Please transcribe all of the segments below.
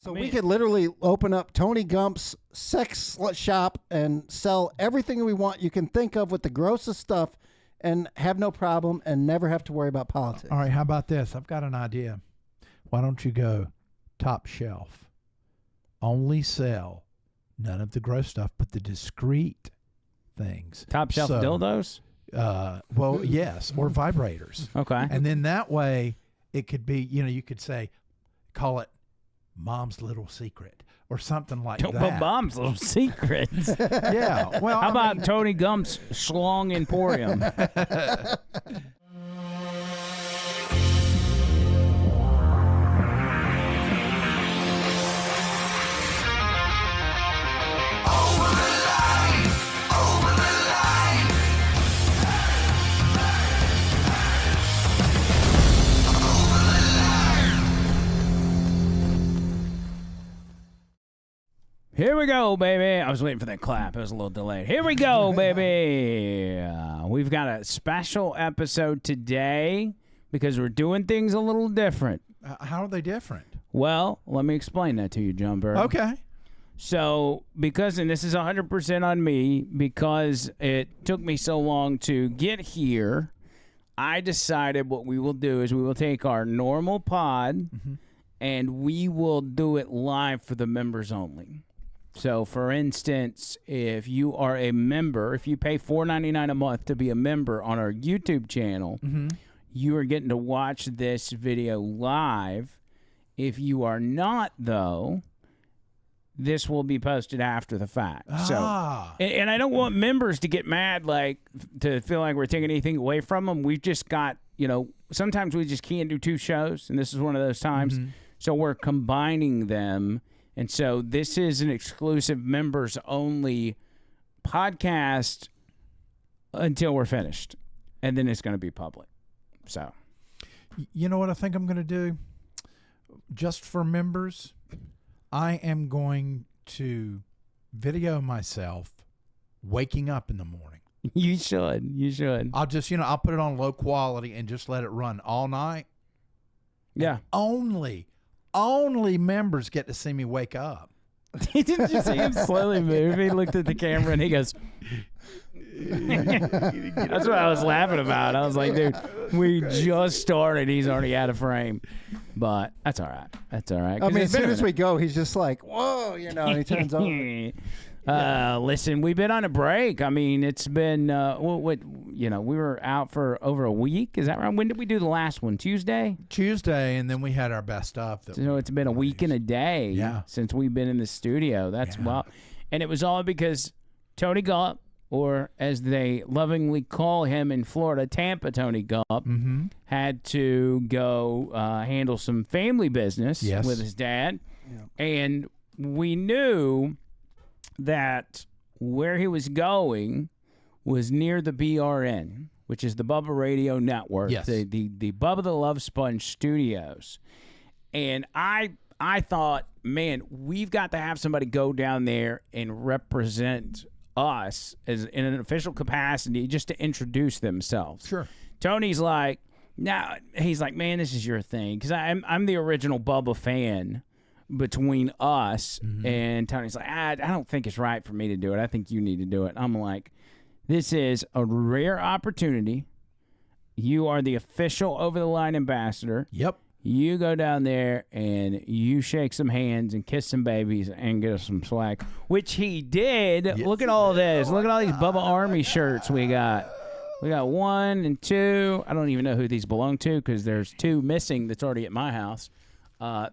So we could literally open up Tony Gump's sex shop and sell everything we want you can think of with the grossest stuff and have no problem and never have to worry about politics. All right, how about this? I've got an idea. Why don't you go top shelf? Only sell none of the gross stuff, but the discreet things. Top shelf dildos? Well, yes, or vibrators. Okay. And then that way it could be, you could say, call it Mom's Little Secret or something like that. But Mom's Little Secret. Yeah. Well, how about Tony Gump's Schlong Emporium? Here we go, baby. I was waiting for that clap. It was a little delayed. Here we go, baby. We've got a special episode today because we're doing things a little different. How are they different? Well, let me explain that to you, Jumper. Okay. So, and this is 100% on me, because it took me so long to get here, I decided what we will do is we will take our normal pod and we will do it live for the members only. So, for instance, if you are a member, if you pay $4.99 a month to be a member on our YouTube channel, you are getting to watch this video live. If you are not, though, this will be posted after the fact. So, and I don't want members to get mad, to feel like we're taking anything away from them. We've just got, sometimes we just can't do two shows, and this is one of those times. So we're combining them. And so this is an exclusive members-only podcast until we're finished. And then it's going to be public. So, you know what I think I'm going to do? Just for members, I am going to video myself waking up in the morning. You should. I'll just, I'll put it on low quality and just let it run all night. Yeah. And only members get to see me wake up. Didn't you see him slowly move? He looked at the camera and he goes... That's what I was laughing about. I was like, dude, we just started. He's already out of frame. But that's all right. I mean, as soon as we go, he's just like, whoa, and he turns over. Listen, we've been on a break. I mean, it's been, we were out for over a week. Is that right? When did we do the last one? Tuesday, and then we had our best stuff. So it's been a week and a day since we've been in the studio. That's wild. And it was all because Tony Gump, or as they lovingly call him in Florida, Tampa Tony Gump, had to go handle some family business with his dad. Yeah. And we knew that where he was going was near the BRN, which is the Bubba Radio Network, the Bubba the Love Sponge Studios. And I thought, man, we've got to have somebody go down there and represent us as in an official capacity, just to introduce themselves. Sure. Tony's like, man, this is your thing, because I'm the original Bubba fan between us, and Tony's like, I don't think it's right for me to do it. I think you need to do it. I'm like, this is a rare opportunity. You are the official over-the-line ambassador. Yep. You go down there and you shake some hands and kiss some babies and get us some swag, which he did. Yes, look at all this. Look at all these Bubba Army shirts we got. We got 1 and 2. I don't even know who these belong to, because there's 2 missing that's already at my house.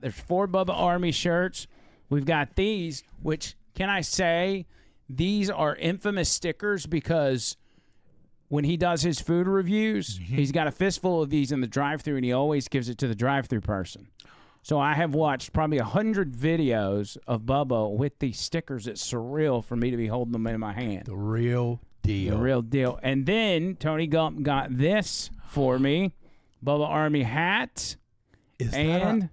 There's 4 Bubba Army shirts. We've got these, which, can I say, these are infamous stickers, because when he does his food reviews, he's got a fistful of these in the drive-thru, and he always gives it to the drive-thru person. So I have watched probably 100 videos of Bubba with these stickers. It's surreal for me to be holding them in my hand. The real deal. The real deal. And then Tony Gump got this for me, Bubba Army hat. And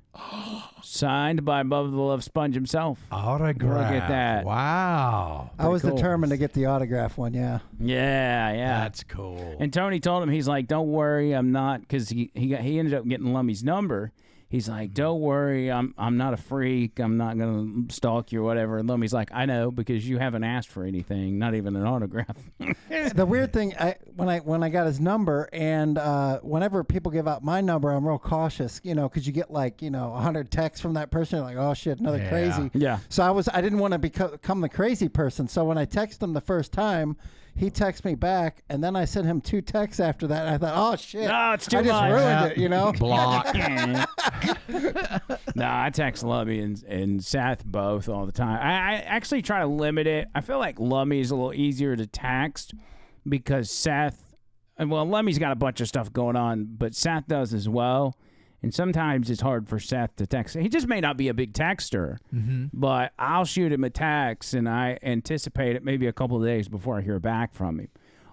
signed by Bubba the Love Sponge himself. Autograph. Look at that. Wow. I was determined to get the autograph one, Yeah. That's cool. And Tony told him, he's like, don't worry, I'm not, because he ended up getting Lummy's number. He's like, don't worry, I'm not a freak. I'm not going to stalk you or whatever. And Lummy's like, I know, because you haven't asked for anything, not even an autograph. The weird thing, when I got his number, and whenever people give out my number, I'm real cautious, because you get 100 texts from that person, you're like, oh shit, another crazy. Yeah. So I didn't want to become the crazy person. So when I texted him the first time, he texted me back, and then I sent him 2 texts after that. And I thought, oh shit, No, it's too I just much. ruined it, Block. No, I text Lummy and Seth both all the time. I actually try to limit it. I feel like Lummy's a little easier to text because Lummy's got a bunch of stuff going on, but Seth does as well. And sometimes it's hard for Seth to text. He just may not be a big texter, but I'll shoot him a text, and I anticipate it maybe a couple of days before I hear back from him.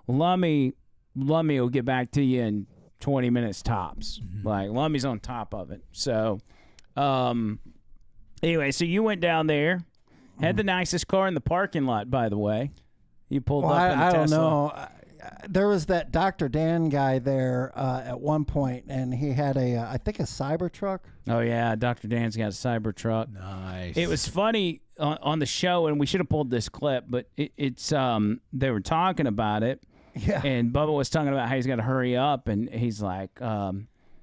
Lummy will get back to you in 20 minutes tops. Like, Lummy's on top of it. So, anyway, so you went down there, had the nicest car in the parking lot, by the way. You pulled up in a I don't Tesla. know. There was that Dr. Dan guy there at one point, and he had I think a Cybertruck. Oh, yeah, Dr. Dan's got a Cybertruck. Nice. It was funny on the show, and we should have pulled this clip, but it's they were talking about it, Yeah. and Bubba was talking about how he's got to hurry up, and he's like,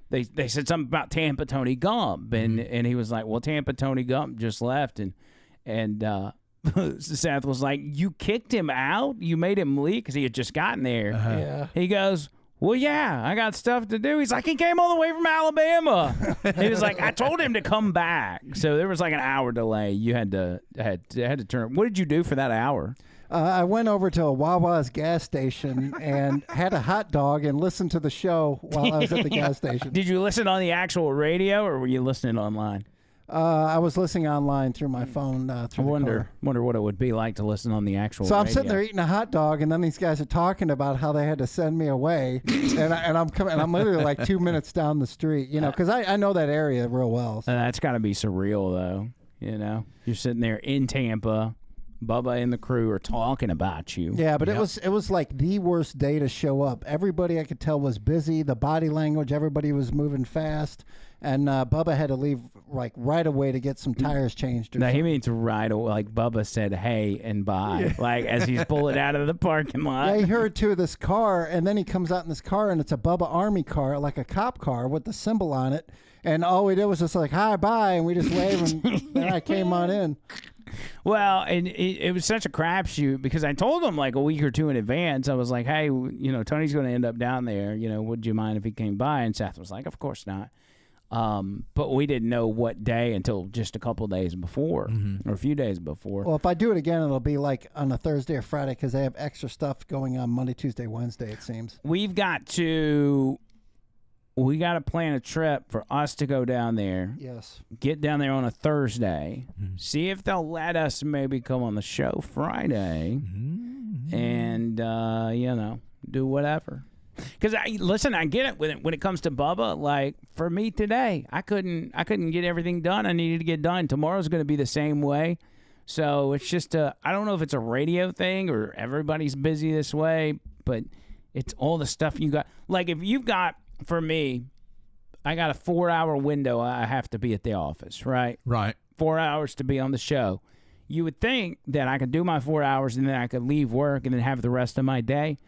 they said something about Tampa Tony Gump, and he was like, well, Tampa Tony Gump just left, and Seth was like, you kicked him out? You made him leave because he had just gotten there. Yeah. He goes, well, yeah, I got stuff to do. He's like, he came all the way from Alabama. He was like, I told him to come back. So there was like an hour delay. You had to turn. What did you do for that hour? I went over to a Wawa's gas station and had a hot dog and listened to the show while I was at the gas station. Did you listen on the actual radio, or were you listening online? I was listening online through my phone. Through I wonder what it would be like to listen on the actual So I'm radio. sitting there eating a hot dog, and then these guys are talking about how they had to send me away, and I'm coming, and I'm literally like 2 minutes down the street, because I know that area real well. So. That's got to be surreal, though. You're sitting there in Tampa. Bubba and the crew are talking about you. Yeah, but it was like the worst day to show up. Everybody I could tell was busy. The body language, everybody was moving fast, and Bubba had to leave like right away to get some tires changed. No, he means right away. Like Bubba said, hey and bye. Like as he's pulling out of the parking lot. Yeah, he heard to this car, and then he comes out in this car, and it's a Bubba Army car, like a cop car with the symbol on it. And all we did was just like, hi, bye, and we just waved, and then I came on in. Well, and it was such a crapshoot because I told him like a week or two in advance. I was like, hey, Tony's going to end up down there. Would you mind if he came by? And Seth was like, of course not. But we didn't know what day until just a couple of days before or a few days before. Well, if I do it again, it'll be like on a Thursday or Friday because they have extra stuff going on Monday, Tuesday, Wednesday, it seems. We got to plan a trip for us to go down there. Yes. Get down there on a Thursday. See if they'll let us maybe come on the show Friday. And, do whatever. Because I get it when it comes to Bubba. Like for me today, I couldn't get everything done I needed to get done. Tomorrow's going to be the same way. So it's just I don't know if it's a radio thing or everybody's busy this way, but it's all the stuff you got. Like if you've got, for me, I got a 4-hour window. I have to be at the office, right? Right. 4 hours to be on the show. You would think that I could do my 4 hours and then I could leave work and then have the rest of my day.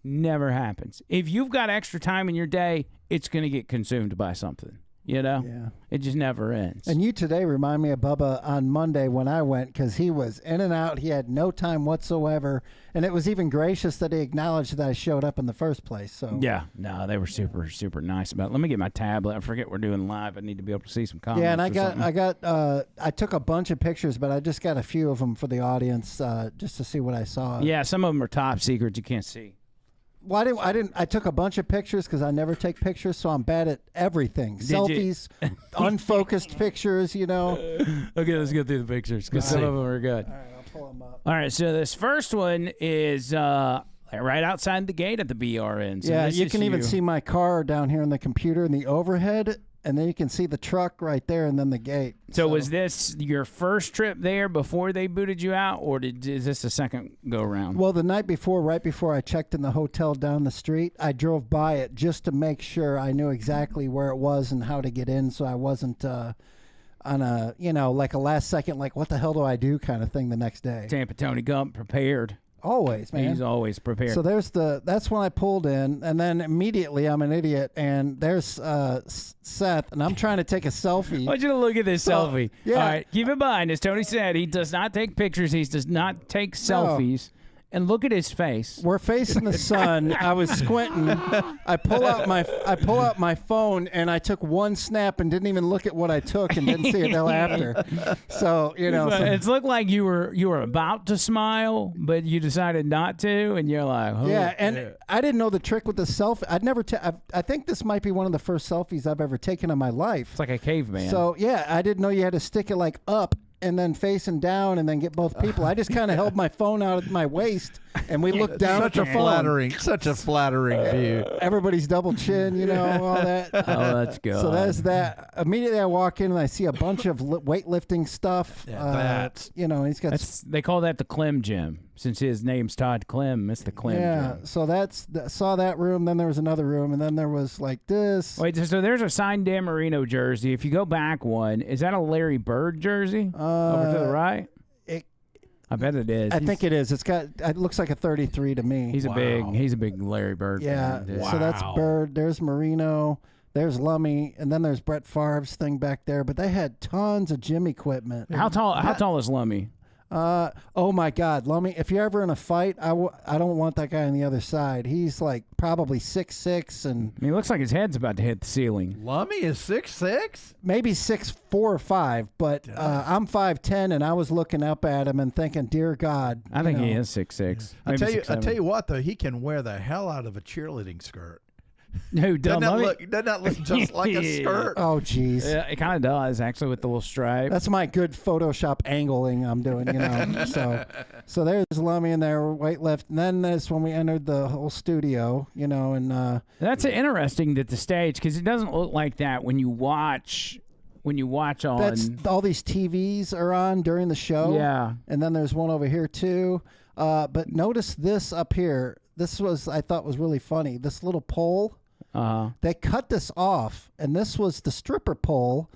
Never happens. If you've got extra time in your day, it's going to get consumed by something. Yeah. It just never ends. And you today remind me of Bubba on Monday when I went because he was in and out. He had no time whatsoever. And it was even gracious that he acknowledged that I showed up in the first place. So yeah, no, they were super, super nice about it. Let me get my tablet. I forget we're doing live. I need to be able to see some comments. Yeah, and I took a bunch of pictures, but I just got a few of them for the audience just to see what I saw. Yeah, some of them are top secrets you can't see. Well, I took a bunch of pictures because I never take pictures, so I'm bad at everything. Selfies, unfocused pictures, Okay, let's go through the pictures because some of them are good. All right, I'll pull them up. All right, so this first one is right outside the gate at the BRN. So yeah, you can even see my car down here in the computer in the overhead. and then you can see the truck right there, and then the gate. So was this your first trip there before they booted you out, or is this the second go around? Well, the night before, right before I checked in the hotel down the street, I drove by it just to make sure I knew exactly where it was and how to get in, so I wasn't on a, like a last second, like, what the hell do I do kind of thing the next day. Tampa Tony Gump prepared. Always, man. He's always prepared. So that's when I pulled in, and then immediately I'm an idiot, and there's Seth, and I'm trying to take a selfie. I want you to look at this selfie. Yeah. All right, keep in mind, as Tony said, he does not take pictures. He does not take selfies. And look at his face. We're facing the sun. I was squinting. I pull out my phone, and I took one snap and didn't even look at what I took and didn't see it until after. So It's looked like you were about to smile, but you decided not to, and you're like, oh, yeah. And I didn't know the trick with the selfie. I'd never. I think this might be one of the first selfies I've ever taken in my life. It's like a caveman. So yeah, I didn't know you had to stick it like up and then facing down and then get both people. I just kind of held my phone out at my waist and we looked down at the phone. Such a flattering view. Everybody's double chin, all that. Oh, that's good. So there's that. Immediately I walk in and I see a bunch of weightlifting stuff. He's got. They call that the Clem gym. Since his name's Todd Clem, it's the Clem gym. So saw that room. Then there was another room, and then there was like this. Wait, so there's a signed Dan Marino jersey. If you go back one, is that a Larry Bird jersey? Over to the right? I bet it is. I think it is. It looks like a 33 to me. He's a big Larry Bird fan. Yeah. So that's Bird. There's Marino. There's Lummy, and then there's Brett Favre's thing back there. But they had tons of gym equipment. How tall is Lummy? Oh my God, Lummy! If you're ever in a fight, I don't want that guy on the other side. He's like probably 6'6", and he looks like his head's about to hit the ceiling. Lummy is 6'6", maybe 6'4" or 5", but I'm 5'10", and I was looking up at him and thinking, "Dear God." I think he is 6'6". I tell you what, though, he can wear the hell out of a cheerleading skirt. Who doesn't that look just like a skirt? Oh, jeez. Yeah, it kind of does, actually, with the little stripe. That's my good Photoshop angling I'm doing, So there's Lummy in there, weightlift. And then that's when we entered the whole studio, and... That's interesting that the stage, because it doesn't look like that when you watch on... That's all these TVs are on during the show. Yeah. And then there's one over here, too. But notice this up here. This I thought was really funny. This little pole... They cut this off, and this was the stripper pole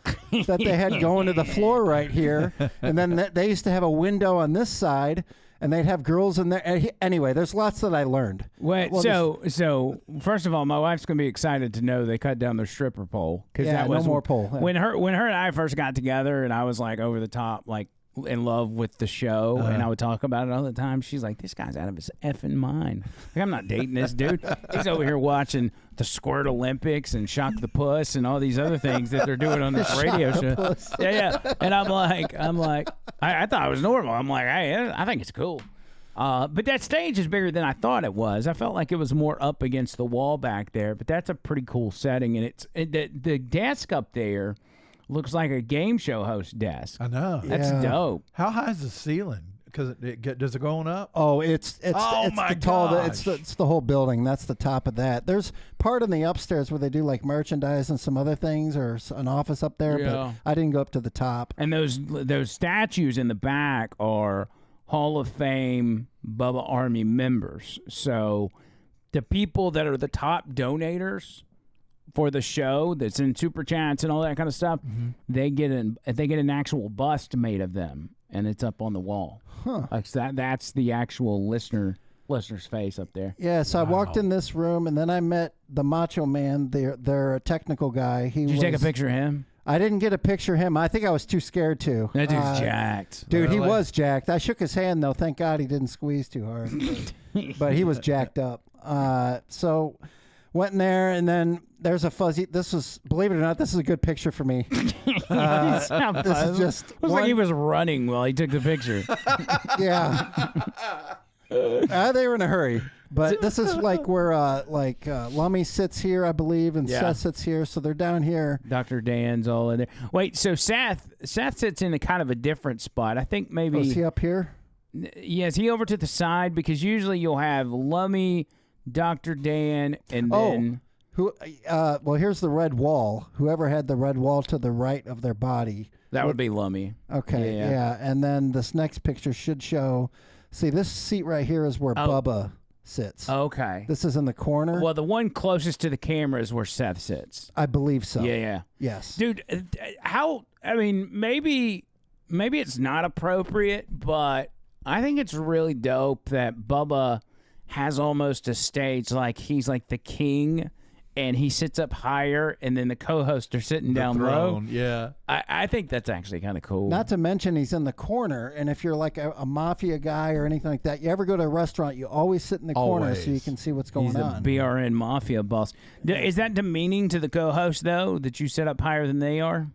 that they had going to the floor right here. And then they used to have a window on this side, and they'd have girls in there. Anyway, there's lots that I learned. Wait, so first of all, my wife's gonna be excited to know they cut down their stripper pole because that was no more pole. Yeah. When her and I first got together, and I was like over the top, like in love with the show, and I would talk about it all the time. She's like, "This guy's out of his effing mind. Like, I'm not dating this dude. He's over here watching the Squirt Olympics and Shock the Puss and all these other things that they're doing on this radio show." Yeah. And I'm like, I thought it was normal. I'm like, hey, I think it's cool. But that stage is bigger than I thought it was. I felt like it was more up against the wall back there, but that's a pretty cool setting. And the desk up there looks like a game show host desk. I know. That's dope. How high is the ceiling? Because does it going up? Oh, it's the whole building. That's the top of that. There's part in the upstairs where they do like merchandise and some other things, or an office up there. Yeah. But I didn't go up to the top. And those statues in the back are Hall of Fame Bubba Army members. So the people that are the top donators for the show, that's in super chats and all that kind of stuff, they get an actual bust made of them, and it's up on the wall. Huh. Like that's the actual listener's face up there. Yeah, so I walked in this room, and then I met the Macho Man, their technical guy. Did you take a picture of him? I didn't get a picture of him. I think I was too scared to. That dude's jacked. Dude, he was jacked. I shook his hand, though. Thank God he didn't squeeze too hard. But he was jacked up. So went in there, and then there's a fuzzy. Believe it or not, this is a good picture for me. This is just. It was like he was running while he took the picture. Yeah. They were in a hurry. But this is like where Lummy sits here, I believe, and Seth sits here. So they're down here. Dr. Dan's all in there. Wait, so Seth sits in a kind of a different spot. I think maybe. Oh, is he up here? Yeah, is he over to the side? Because usually you'll have Lummy, Dr. Dan, and then. Well, here's the red wall. Whoever had the red wall to the right of their body. That would be Lummy. Okay, yeah. And then this next picture should show. See, this seat right here is where Bubba sits. Okay. This is in the corner. Well, the one closest to the camera is where Seth sits. I believe so. Yeah. Yes. Dude, maybe it's not appropriate, but I think it's really dope that Bubba has almost a stage like he's like the king and he sits up higher and then the co-hosts are sitting down low. Yeah. I think that's actually kind of cool. Not to mention he's in the corner, and if you're like a mafia guy or anything like that, you ever go to a restaurant, you always sit in the corner so you can see what's going on. He's a BRN mafia boss. Is that demeaning to the co-host, though, that you sit up higher than they are?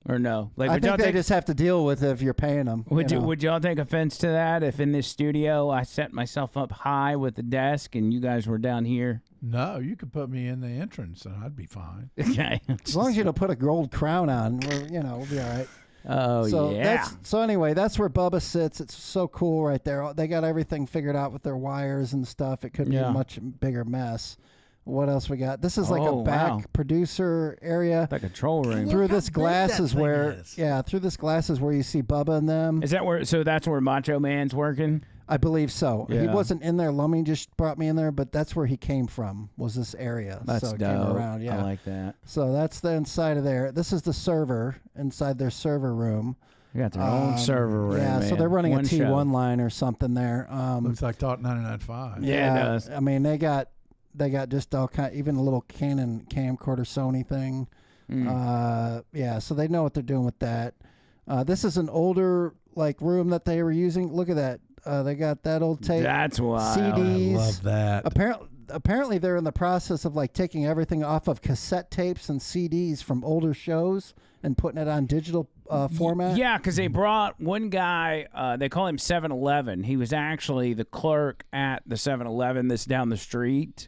Or no? Like, I think they just have to deal with it if you're paying them. Would y'all take offense to that if in this studio I set myself up high with the desk and you guys were down here? No, you could put me in the entrance and I'd be fine. Okay. As long as you don't put a gold crown on, we'll be all right. Oh, so yeah. So anyway, that's where Bubba sits. It's so cool right there. They got everything figured out with their wires and stuff. It could be a much bigger mess. What else we got? This is like a back producer area. Like a control room. Through this glass is where, through this glass is where you see Bubba and them. Is that where? So that's where Macho Man's working. I believe so. Yeah. He wasn't in there. Lummy just brought me in there, but that's where he came from. Was this area? That's so it dope. came around. Yeah, I like that. So that's the inside of there. This is the server inside their server room. You got their own server room. Yeah, man. so they're running One a T1 show. line or something there. Looks like Talk 99.5. Yeah, it does. I mean, they got just all kind, even a little Canon camcorder Sony thing. So they know what they're doing with that. This is an older like room that they were using. Look at that. They got that old tape. That's why CDs. I love that. Apparently they're in the process of like taking everything off of cassette tapes and CDs from older shows and putting it on digital format. Yeah, because they brought one guy, they call him 7-Eleven. He was actually the clerk at the 7-Eleven that's down the street,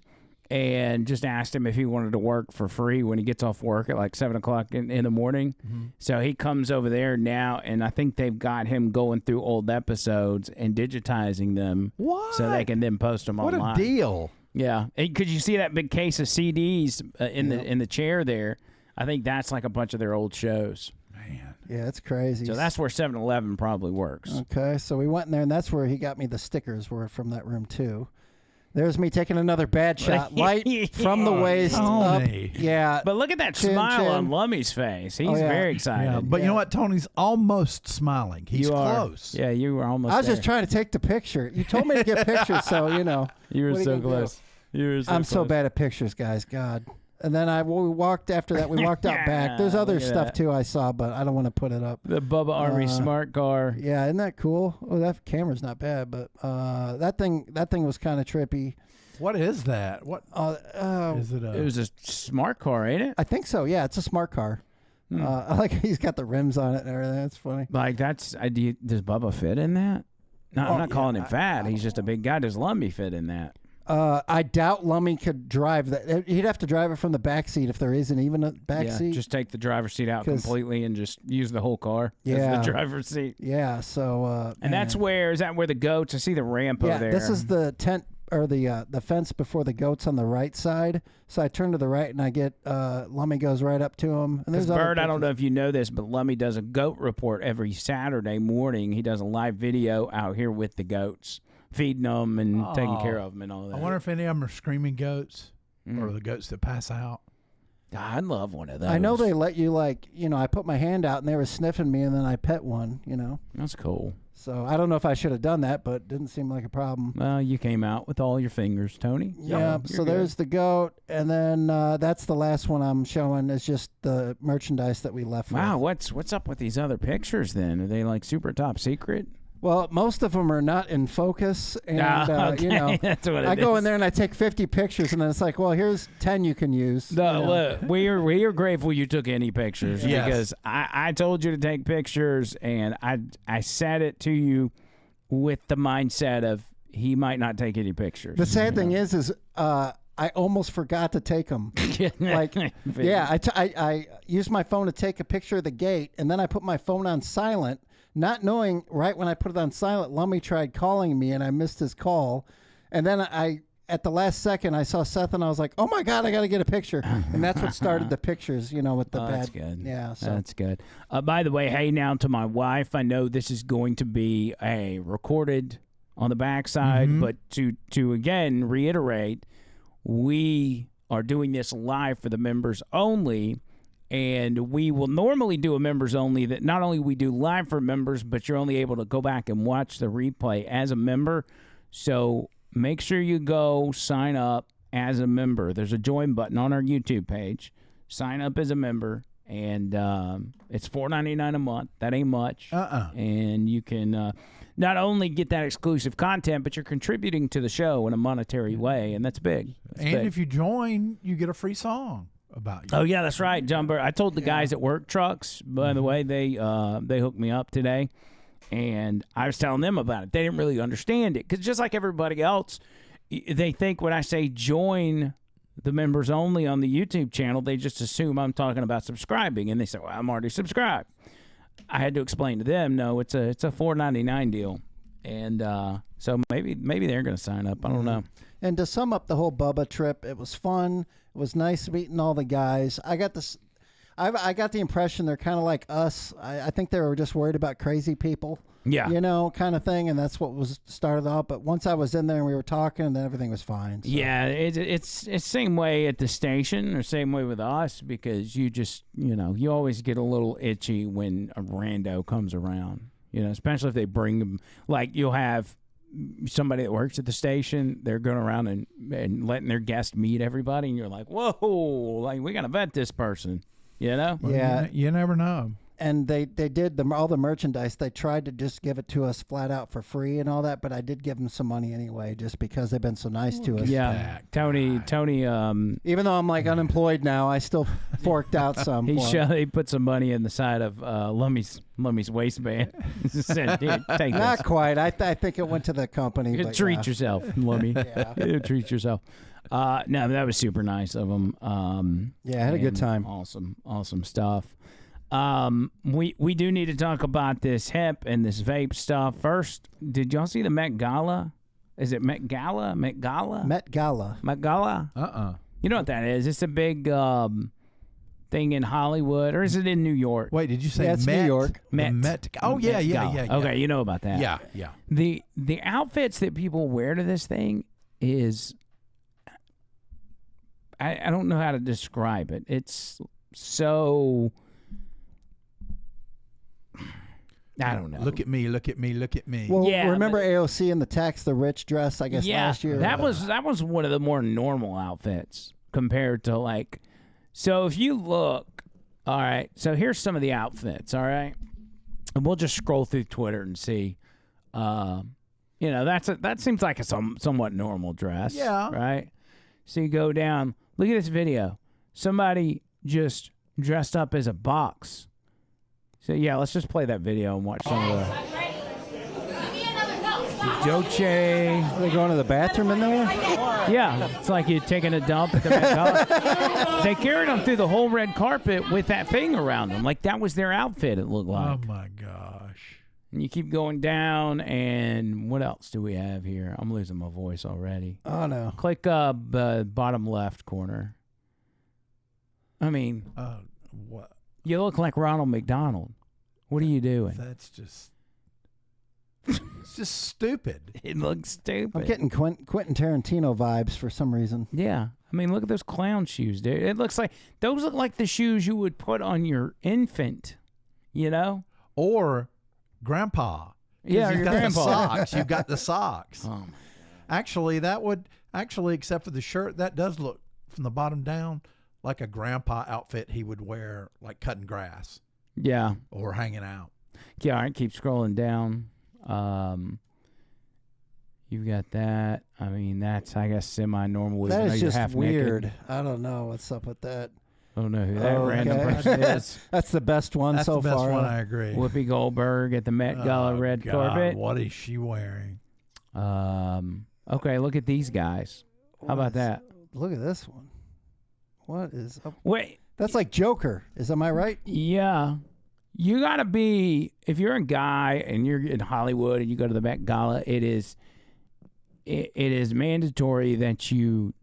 and just asked him if he wanted to work for free when he gets off work at like 7 o'clock in the morning. Mm-hmm. So he comes over there now, and I think they've got him going through old episodes and digitizing them. What? So they can then post them online. What a deal. Yeah. Could you see that big case of CDs in the chair there? I think that's like a bunch of their old shows. Man. Yeah, it's crazy. So that's where 7-Eleven probably works. Okay, so we went in there, and that's where he got me the stickers were from that room, too. There's me taking another bad shot. Light from the waist up. Yeah. But look at that smile on Lummy's face. He's very excited. Yeah, but you know what? Tony's almost smiling. He's close. Yeah, you were almost I was just trying to take the picture. You told me to get pictures, so, You were so close. I'm so bad at pictures, guys. God. And then we walked after that. We walked out back. There's other stuff, too, I saw, but I don't want to put it up. The Bubba Army smart car. Yeah, isn't that cool? Oh, that camera's not bad, but that thing was kind of trippy. What is that? What is it? It was a smart car, ain't it? I think so. Yeah, it's a smart car. I like he's got the rims on it and everything. That's funny. Like does Bubba fit in that? No, I'm not calling him fat. He's just a big guy. Does Lummy fit in that? I doubt Lummy could drive that. He'd have to drive it from the back seat if there isn't even a back seat. Just take the driver's seat out completely and just use the whole car as the driver's seat. Yeah, so and is that where the goats? I see the ramp over there. This is the tent or the fence before the goats on the right side. So I turn to the right and I get Lummy goes right up to him. And there's Bird, I don't know if you know this, but Lummy does a goat report every Saturday morning. He does a live video out here with the goats, feeding them and taking care of them and all that. I wonder if any of them are screaming goats or the goats that pass out. I'd love one of those. I know they let you I put my hand out and they were sniffing me and then I pet one, That's cool. So I don't know if I should have done that, but it didn't seem like a problem. Well, you came out with all your fingers, Tony. Yeah, so there's the goat, and then that's the last one I'm showing is just the merchandise that we left with. Wow, what's up with these other pictures then? Are they like super top secret? Well, most of them are not in focus, and that's what I go in there and I take 50 pictures, and then it's like, well, here's 10 you can use. Look, we are grateful you took any pictures because I told you to take pictures, and I said it to you with the mindset of he might not take any pictures. The sad thing is I almost forgot to take them. I used my phone to take a picture of the gate, and then I put my phone on silent. Not knowing, right when I put it on silent, Lummy tried calling me, and I missed his call. And then I at the last second, I saw Seth, and I was like, "Oh my God, I got to get a picture!" And that's what started the pictures. With the bad. That's good. Yeah, so. That's good. By the way, hey, now to my wife, I know this is going to be recorded on the backside, but to again reiterate, we are doing this live for the members only. And we will normally do a members only that not only we do live for members, but you're only able to go back and watch the replay as a member. So make sure you go sign up as a member. There's a join button on our YouTube page. Sign up as a member, and it's $4.99 a month. That ain't much. And you can not only get that exclusive content, but you're contributing to the show in a monetary way, and that's big. If you join, you get a free song about you. Oh yeah, that's right, John Burr. I told the guys at Work Trucks, by the way, they hooked me up today, and I was telling them about it. They didn't really understand it because just like everybody else, they think when I say join the members only on the YouTube channel, they just assume I'm talking about subscribing, and they say, "Well, I'm already subscribed." I had to explain to them, no, it's a $4.99 deal, and so maybe they're going to sign up. I don't know. And to sum up the whole Bubba trip, it was fun. It was nice meeting all the guys. I got the impression they're kind of like us. I think they were just worried about crazy people. Yeah. Kind of thing, and that's what was started off. But once I was in there and we were talking, then everything was fine. So. Yeah, it's same way at the station or same way with us because you just, you always get a little itchy when a rando comes around, especially if they bring them. Like you'll have somebody that works at the station, they're going around and letting their guests meet everybody, and you're like, whoa, like we got to vet this person, Well, yeah. You never know. And they did all the merchandise. They tried to just give it to us flat out for free and all that, but I did give them some money anyway, just because they've been so nice to us. Yeah, Tony. Even though I'm like unemployed now, I still forked out some. He put some money in the side of Lummy's waistband. Said, "Dude, take Not this." Quite. I think it went to the company. But treat yourself, Lummy. Yeah. Treat yourself. No, that was super nice of them. I had a good time. Awesome stuff. We do need to talk about this hemp and this vape stuff. First, did y'all see the Met Gala? Is it Met Gala? Met Gala? Met Gala. Met Gala? You know what that is? It's a big thing in Hollywood, or is it in New York? Wait, did you say it's Met? New York. Met. Oh, yeah. Okay, you know about that. Yeah. The outfits that people wear to this thing is, I don't know how to describe it. It's so... I don't know. Look at me. Well, yeah, remember AOC in the Tax the Rich dress, I guess, last year? That was one of the more normal outfits compared to like. So if you look, all right. So here's some of the outfits. All right, and we'll just scroll through Twitter and see. That seems like a somewhat normal dress. Yeah. Right. So you go down. Look at this video. Somebody just dressed up as a box. So, yeah, let's just play that video and watch some of the Dolce. Are they going to the bathroom in there? Yeah, it's like you're taking a dump at the Met Gala. They carried them through the whole red carpet with that thing around them. Like, that was their outfit, it looked like. Oh, my gosh. And you keep going down, and what else do we have here? I'm losing my voice already. Oh, no. Click bottom left corner. I mean, what? You look like Ronald McDonald. What are you doing? That's just... It's just stupid. It looks stupid. I'm getting Quentin Tarantino vibes for some reason. Yeah. I mean, look at those clown shoes, dude. It looks like... Those look like the shoes you would put on your infant, Or grandpa. Yeah, you've your got grandpa. the socks. You've got the socks. Actually, that would... except for the shirt, that does look, from the bottom down... like a grandpa outfit he would wear, like cutting grass. Yeah. Or hanging out. Yeah, all right, keep scrolling down. You've got that. I mean, that's, I guess, semi-normal. That is just weird. Naked. I don't know what's up with that. I don't know who that random person is. That's the best one so far. That's the best one, I agree. Whoopi Goldberg at the Met Gala red carpet. What is she wearing? Okay, look at these guys. How about that? Look at this one. What is up? Wait. That's like Joker. Am I right? Yeah. You got to be, if you're a guy and you're in Hollywood and you go to the Met Gala, it is it is mandatory that you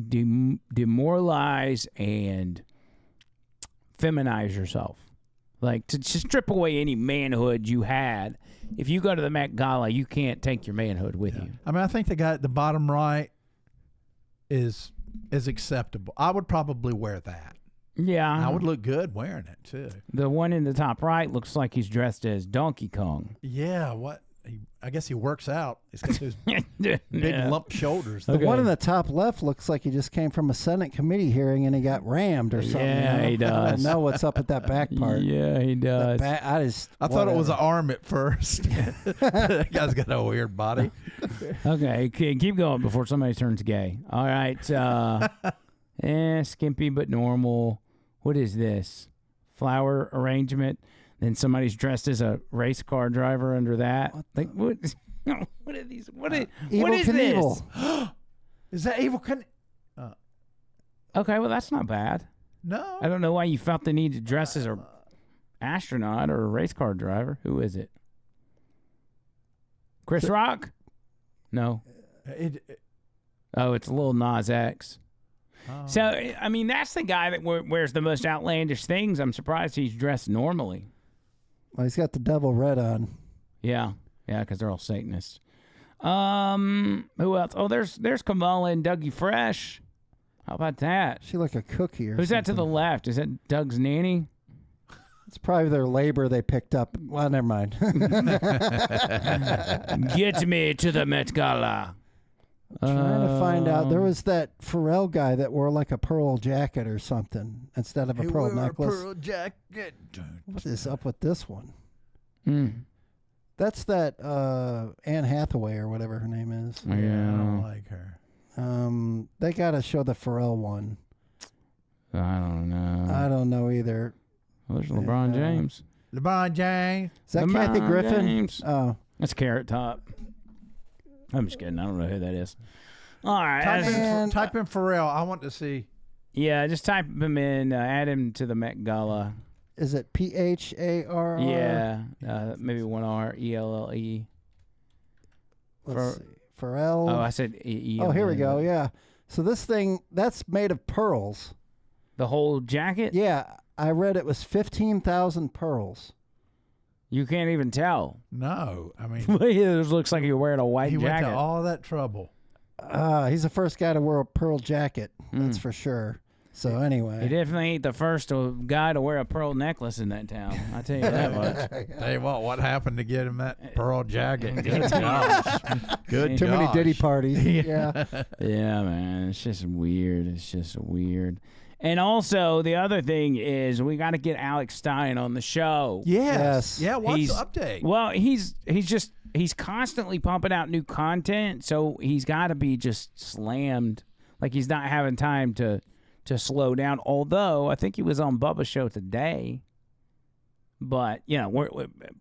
demoralize and feminize yourself. Like, to strip away any manhood you had. If you go to the Met Gala, you can't take your manhood with you. I mean, I think the guy at the bottom right is acceptable. I would probably wear that. Yeah. I would look good wearing it, too. The one in the top right looks like he's dressed as Donkey Kong. Yeah, I guess he works out. He's got those big lump shoulders. The one in the top left looks like he just came from a Senate committee hearing and he got rammed or something. Yeah, he does. I don't know what's up at that back part. Yeah, he does. I thought it was an arm at first. That guy's got a weird body. Okay, keep going before somebody turns gay. All right. Skimpy but normal. What is this? Flower arrangement. Then somebody's dressed as a race car driver under that. What are these? What is Knievel. this? Is that Evil Okay, well, that's not bad. No. I don't know why you felt the need to dress as a astronaut or a race car driver. Who is it? Chris Rock? No. Oh, it's Lil Nas X. Oh. So, I mean, that's the guy that wears the most outlandish things. I'm surprised he's dressed normally. Well, he's got the devil red on. Yeah, because they're all Satanists. Who else? Oh, there's Kamala and Dougie Fresh. How about that? She like a cookie or Who's something. that to the left? Is that Doug's nanny? It's probably their labor they picked up. Well, never mind. Get me to the Met Gala. Trying to find out. There was that Pharrell guy that wore like a pearl jacket or something instead of a pearl necklace. Pearl jacket. What is up with this one? That's that Anne Hathaway or whatever her name is. Yeah, I don't like her. They got to show the Pharrell one. I don't know. I don't know either. Well, there's LeBron James. LeBron James. Is that Kathy Griffin? James. Oh. That's Carrot Top. I'm just kidding. I don't know who that is. All right. Type in Pharrell. I want to see. Yeah, just type him in. Add him to the Met Gala. Is it Pharr? Yeah. Maybe one R. ELLE. Let's see. Pharrell. Oh, I said E-E-L-L. Oh, here we go. Yeah. So this thing, that's made of pearls. The whole jacket? Yeah. I read it was 15,000 pearls. You can't even tell. No. I mean, it looks like you're wearing a white jacket. He went to all that trouble. He's the first guy to wear a pearl jacket. That's for sure. So anyway. He definitely ain't the first guy to wear a pearl necklace in that town. I tell you that much. Tell you what happened to get him that pearl jacket? Good gosh. Good Too many Diddy parties. Yeah. Yeah, man. It's just weird. And also, the other thing is we got to get Alex Stein on the show. Yes. Yeah, what's the update? Well, he's constantly pumping out new content, so he's got to be just slammed. Like he's not having time to slow down. Although, I think he was on Bubba's show today. But, you know,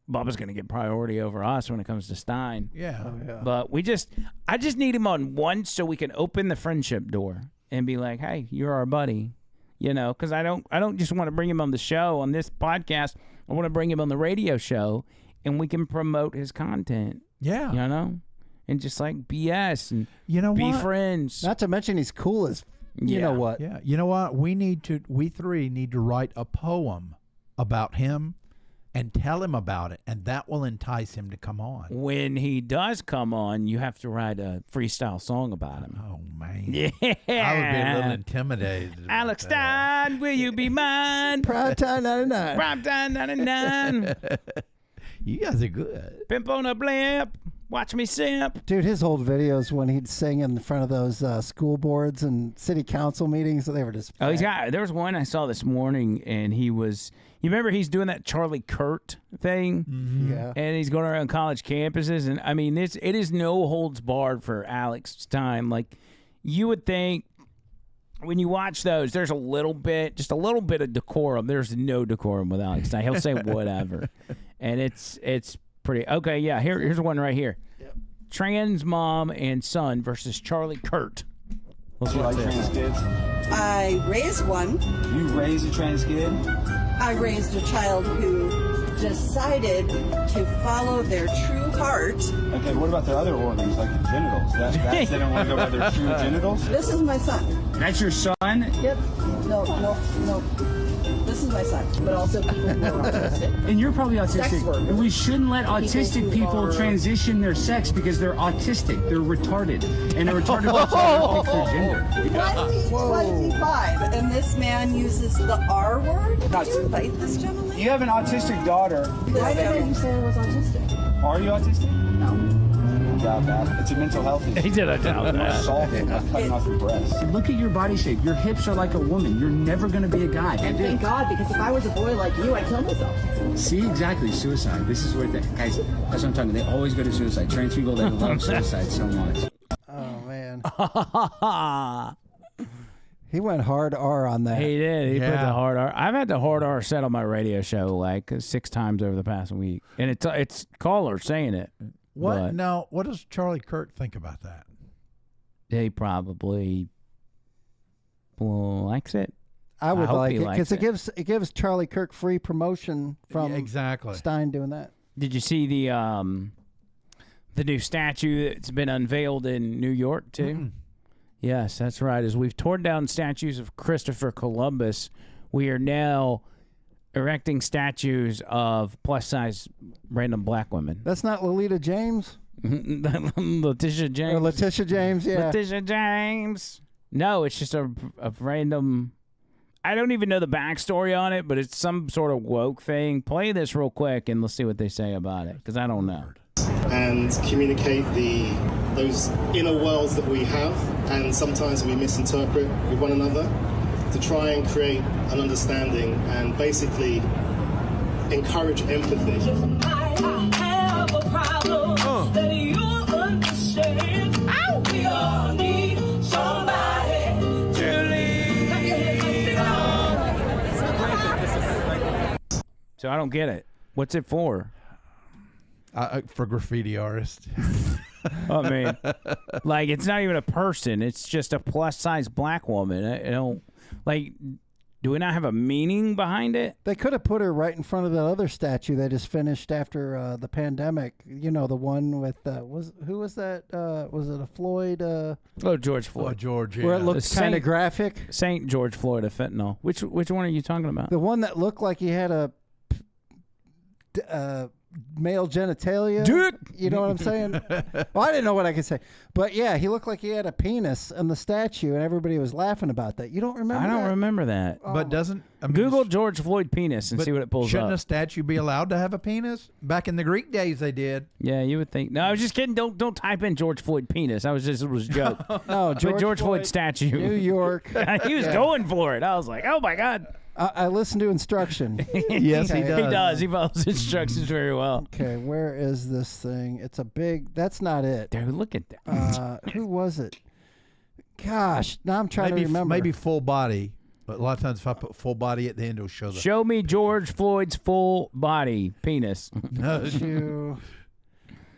Bubba's going to get priority over us when it comes to Stein. Yeah. Oh, yeah. But I just need him on once so we can open the friendship door and be like, hey, you're our buddy. You know, because I don't just want to bring him on the show, on this podcast. I want to bring him on the radio show, and we can promote his content. Yeah. You know? And just like BS and be friends. Not to mention he's cool as you know what. Yeah. You know what? We three need to write a poem about him and tell him about it, and that will entice him to come on. When he does come on, you have to write a freestyle song about him. Oh, man. Yeah. I would be a little intimidated. Alex Stein, will you be mine? Prime time 99. Prime time 99. You guys are good. Pimp on a blimp. Watch me simp. Dude, his old videos when he'd sing in front of those school boards and city council meetings, they were just... Oh, there was one I saw this morning, and he was... You remember he's doing that Charlie Kirk thing? Mm-hmm. Yeah. And he's going around college campuses, and I mean, it is no holds barred for Alex Stein. Like, you would think when you watch those, there's just a little bit of decorum. There's no decorum with Alex Stein. He'll say whatever. And it's pretty... Okay, yeah, here's one right here. Yep. Trans mom and son versus Charlie Kirk. Do you like trans kids? I raised one. You raised a trans kid? I raised a child who decided to follow their true heart. Okay, what about their other organs, like the genitals? That's they don't want to go by their true genitals? This is my son. That's your son? Yep. No. This is my son, but also people who are autistic. And you're probably Sex autistic. workers. And we shouldn't let autistic who people are- transition their sex because they're autistic. They're retarded. And they're retarded because they don't fix their gender. 2025, and this man uses the R word to invite this gentleman? You have an autistic daughter. Why didn't you say I was autistic? Are you autistic? No. I doubt that. It's a mental health issue. He did a doubt More that. salt than cutting off your breasts. Look at your body shape. Your hips are like a woman. You're never going to be a guy. And thank God, because if I was a boy like you, I'd kill myself. See, exactly. Suicide. This is where the guys, that's what I'm talking about. They always go to suicide. Trans people, they love suicide so much. Oh man. He went hard R on that. He did. He put Yeah. the hard R. I've had the hard R set on my radio show like 6 times over the past week, and it's callers saying it. What? But Now, what does Charlie Kirk think about that? he probably likes it. I would hope like he it likes because it gives Charlie Kirk free promotion from Yeah, exactly. Stein doing that. Did you see the new statue that's been unveiled in New York too? Mm-mm. Yes, that's right. As we've torn down statues of Christopher Columbus, we are now erecting statues of plus-size random black women. That's not Lolita James Letitia James. or Letitia James. Yeah. Letitia James. No, it's just a random. I don't even know the backstory on it, but it's some sort of woke thing. Play this real quick and let's see what they say about it, because I don't know. And communicate those inner worlds that we have, and sometimes we misinterpret with one another, to try and create an understanding and basically encourage empathy. I have a problem that you'll understand. We all need somebody to lead. So I don't get it. What's it for? For graffiti artists. I mean, like, it's not even a person. It's just a plus-size black woman. I don't, like, do we not have a meaning behind it? They could have put her right in front of that other statue they just finished after the pandemic. You know, the one with who was that? Was it a Floyd? Oh, George Oh, Floyd. George, yeah. Where it looked kind of graphic. Saint George Floyd of fentanyl. Which one are you talking about? The one that looked like he had a male genitalia. Dude! You know what I'm saying? Well, I didn't know what I could say. But yeah, he looked like he had a penis in the statue, and everybody was laughing about that. You don't remember I don't that? remember that. But doesn't... I mean, Google George Floyd penis and but see what it pulls shouldn't up. a statue be allowed to have a penis? Back in the Greek days, they did. Yeah, you would think. No, I was just kidding. Don't type in George Floyd penis. It was a joke. No, But George Floyd statue. New York. He was going for it. I was like, oh my God. I listened to instruction. Yes, he He does. He follows instructions very well. Okay, where is this thing? It's a big... That's not it. Dude, look at that. Who was it? Gosh, now I'm trying to remember. Maybe full body. But a lot of times if I put full body at the end, it'll show the... Show me George Floyd's full body penis. No.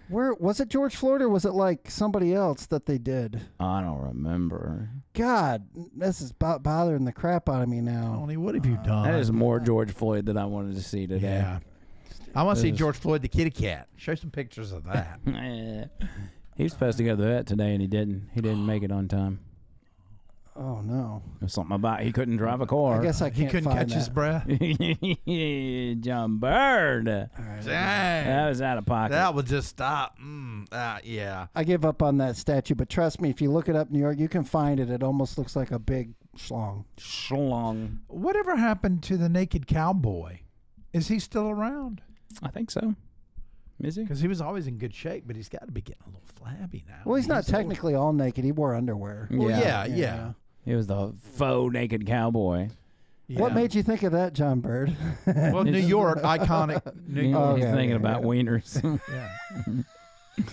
Where was it? George Floyd, or was it like somebody else that they did? I don't remember. God, this is bothering the crap out of me now. Tony, what have you done? That is more George Floyd that I wanted to see today. Yeah. I want to see George Floyd the kitty cat. Show some pictures of that. He was supposed to go to the vet today, and he didn't. He didn't make it on time. Oh no! There's something about he couldn't drive a car. I guess I can't. He couldn't find catch his that. breath. John Bird. Dang. That was out of pocket. That would just stop. Yeah. I give up on that statue, but trust me, if you look it up, New York, you can find it. It almost looks like a big schlong. Schlong. Whatever happened to the naked cowboy? Is he still around? I think so. Is he? Because he was always in good shape, but he's got to be getting a little flabby now. Well, he's not old. technically all naked. He wore underwear. Well, yeah. He was the faux naked cowboy. What made you think of that, John Bird? Well, New York, iconic. New York. He's Okay, thinking yeah, about yeah. wieners. Yeah.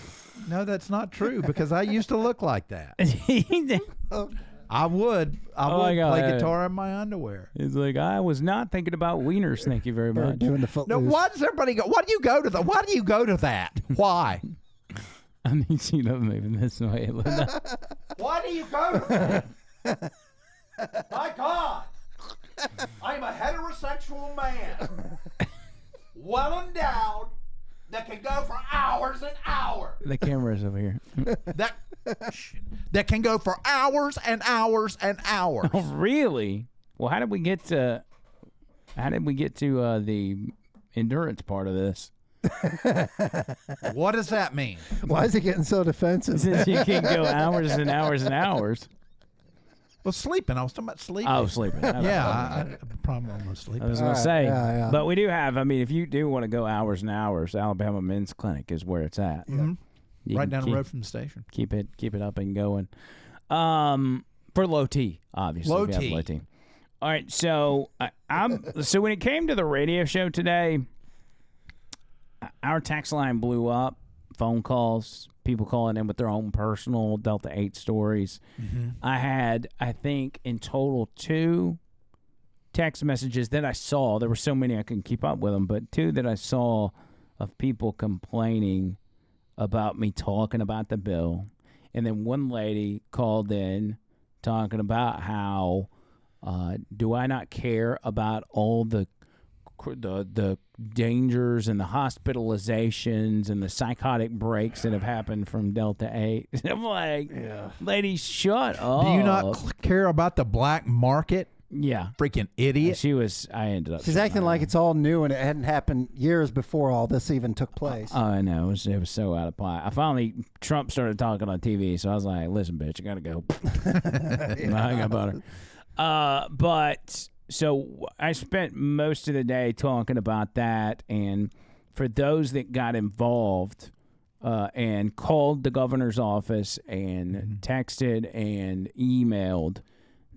No, that's not true because I used to look like that. I would my God. play guitar in my underwear. He's like, I was not thinking about wieners. Thank you very Bird much. doing the No, footloose. why does everybody go? Why do you go to Why do you go to that? Why? I need you to move this way, Linda. Why do you go to that? My God, I'm a heterosexual man. well endowed, that can go for hours and hours. The camera's over here. That can go for hours and hours and hours. Oh, really? Well, how did we get to the endurance part of this? What does that mean? Why is it getting so defensive? Since you can go hours and hours and hours. Well, sleeping. I was talking about sleeping. Oh, sleeping. Yeah, I have a problem with sleeping. I was going to say. yeah. But we do have, I mean, if you do want to go hours and hours, Alabama Men's Clinic is where it's at. Mm-hmm. You Right can down the road from the station. Keep it up and going. For low T, obviously. Low we have T. Low T. All right, so so when it came to the radio show today, our text line blew up. Phone calls, people calling in with their own personal Delta 8 stories. Mm-hmm. I had, I think, in total 2 text messages that I saw. There were so many I couldn't keep up with them, but 2 that I saw of people complaining about me talking about the bill. And then one lady called in talking about how do I not care about all the dangers and the hospitalizations and the psychotic breaks that have happened from Delta 8. I'm like, lady, shut up. Do you not care about the black market? Yeah. Freaking idiot. I ended up. She's acting like it's all new and it hadn't happened years before all this even took place. I know. It was so out of pocket. Trump started talking on TV, so I was like, listen, bitch, I got to go. I got butter. But so I spent most of the day talking about that, and for those that got involved and called the governor's office and texted and emailed,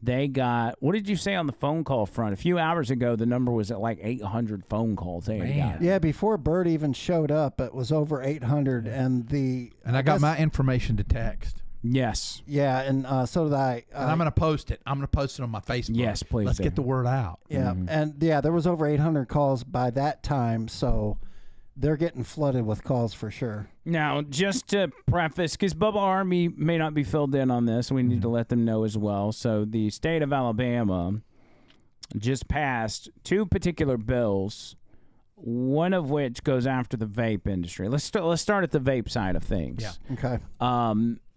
they got, what did you say on the phone call front? A few hours ago, the number was at like 800 phone calls. Yeah, before Bert even showed up, it was over 800, and I got my information to text. Yes. Yeah, and so did I. And I'm going to post it. I'm going to post it on my Facebook. Yes, please. Let's get the word out. Yeah, and there was over 800 calls by that time, so they're getting flooded with calls for sure. Now, just to preface, because Bubba Army may not be filled in on this, we need to let them know as well. So the state of Alabama just passed 2 particular bills, one of which goes after the vape industry. Let's start at the vape side of things. Yeah. Okay.